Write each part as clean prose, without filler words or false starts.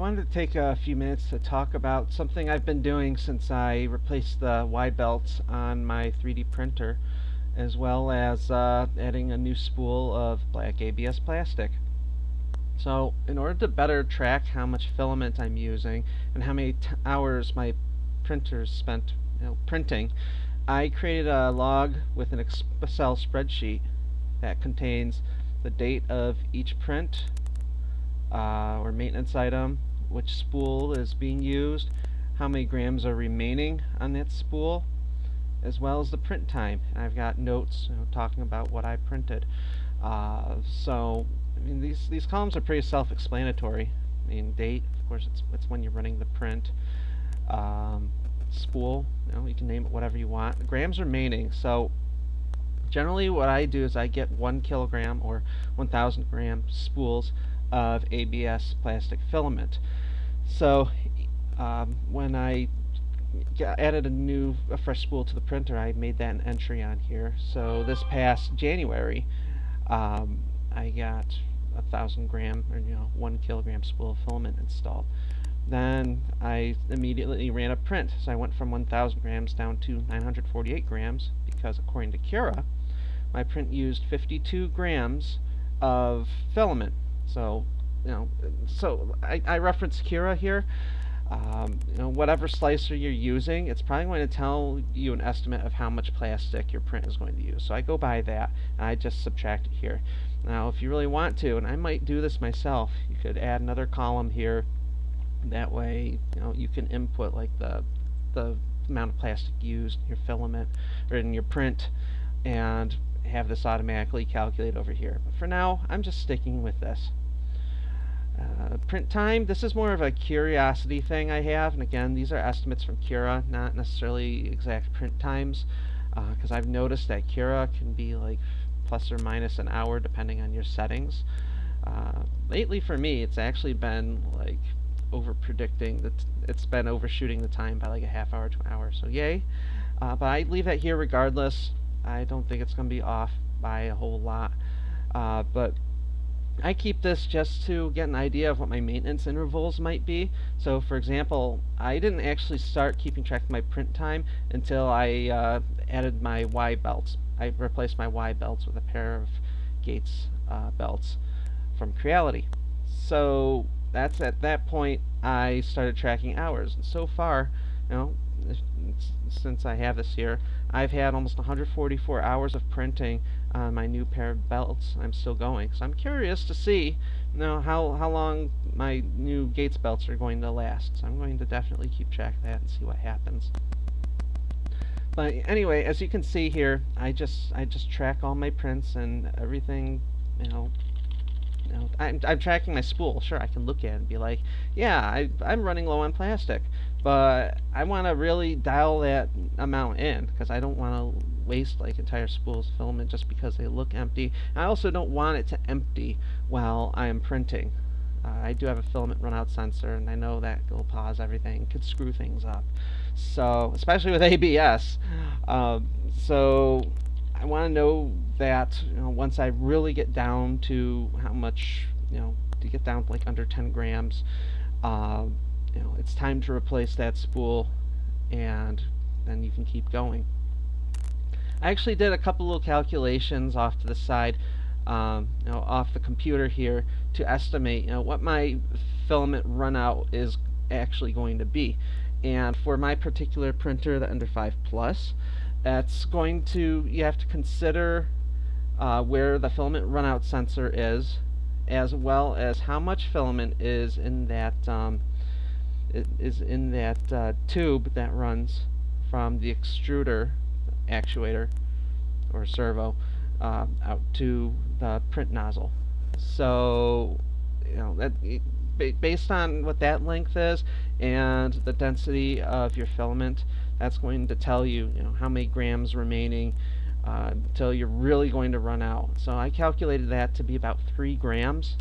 wanted to take a few minutes to talk about something I've been doing since I replaced the Y belts on my 3D printer, as well as adding a new spool of black ABS plastic. So, in order to better track how much filament I'm using and how many hours my printer's spent, printing, I created a log with an Excel spreadsheet that contains the date of each print or maintenance item, which spool is being used, how many grams are remaining on that spool, as well as the print time. And I've got notes talking about what I printed. I mean, these columns are pretty self-explanatory. I mean, date, of course, it's when you're running the print. Spool, you can name it whatever you want. The grams remaining. So generally, what I do is I get 1 kilogram or 1,000 gram spools of ABS plastic filament. So when I added a fresh spool to the printer, I made that an entry on here. So this past January, I got 1,000 gram or 1 kilogram spool of filament installed. Then I immediately ran a print, so I went from 1,000 grams down to 948 grams because according to Cura, my print used 52 grams of filament. So, I reference Cura here. Whatever slicer you're using, it's probably going to tell you an estimate of how much plastic your print is going to use. So I go by that, and I just subtract it here. Now, if you really want to, and I might do this myself, you could add another column here. That way, you can input like the amount of plastic used in your filament or in your print, and have this automatically calculate over here. But for now, I'm just sticking with this. Print time, this is more of a curiosity thing I have, and again, these are estimates from Cura, not necessarily exact print times, because I've noticed that Cura can be like plus or minus an hour depending on your settings. Lately for me, it's actually been like over predicting that it's been overshooting the time by like a half hour to an hour, so yay. But I leave that here regardless. I don't think it's going to be off by a whole lot, but I keep this just to get an idea of what my maintenance intervals might be. So for example, I didn't actually start keeping track of my print time until I added my Y belts. I replaced my Y belts with a pair of Gates belts from Creality. So that's at that point I started tracking hours, and so far, since I have this here, I've had almost 144 hours of printing on my new pair of belts. I'm still going, so I'm curious to see how long my new Gates belts are going to last. So I'm going to definitely keep track of that and see what happens. But anyway, as you can see here, I just track all my prints and everything. I'm tracking my spool. Sure, I can look at it and be like, yeah, I'm running low on plastic, but I want to really dial that amount in because I don't want to waste like entire spools of filament just because they look empty. And I also don't want it to empty while I am printing. I do have a filament runout sensor, and I know that will pause everything, could screw things up. So, especially with ABS. So I want to know that once I really get down to how much, to get down to like under 10 grams, it's time to replace that spool, and then you can keep going. I actually did a couple little calculations off to the side, off the computer here, to estimate what my filament runout is actually going to be. And for my particular printer, the Ender 5 Plus, that's going to, you have to consider where the filament runout sensor is, as well as how much filament is in that tube that runs from the extruder actuator or servo out to the print nozzle. So based on what that length is and the density of your filament, that's going to tell you, how many grams remaining until you're really going to run out. So I calculated that to be about 3 grams,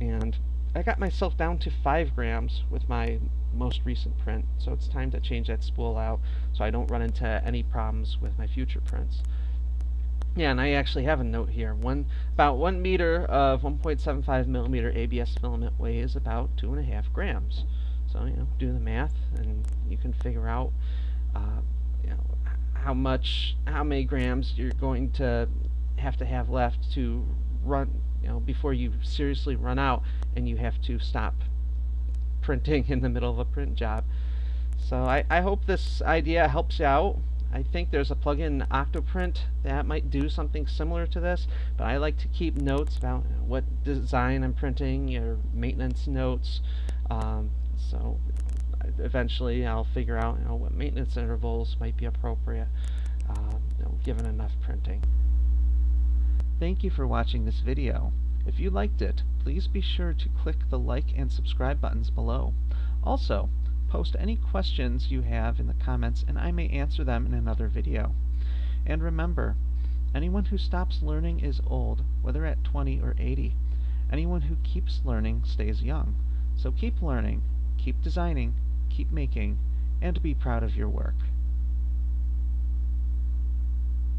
and I got myself down to 5 grams with my most recent print. So it's time to change that spool out so I don't run into any problems with my future prints. Yeah, and I actually have a note here. About 1 meter of 1.75 millimeter ABS filament weighs about 2.5 grams. So do the math, and you can figure out, uh, you know, how many grams you're going to have left to run, before you seriously run out and you have to stop printing in the middle of a print job. So I hope this idea helps you out. I think there's a plugin, Octoprint, that might do something similar to this, but I like to keep notes about what design I'm printing, your maintenance notes. So eventually I'll figure out what maintenance intervals might be appropriate, given enough printing. Thank you for watching this video. If you liked it, please be sure to click the like and subscribe buttons below. Also, post any questions you have in the comments and I may answer them in another video. And remember, anyone who stops learning is old, whether at 20 or 80. Anyone who keeps learning stays young. So keep learning, keep designing, keep making, and be proud of your work.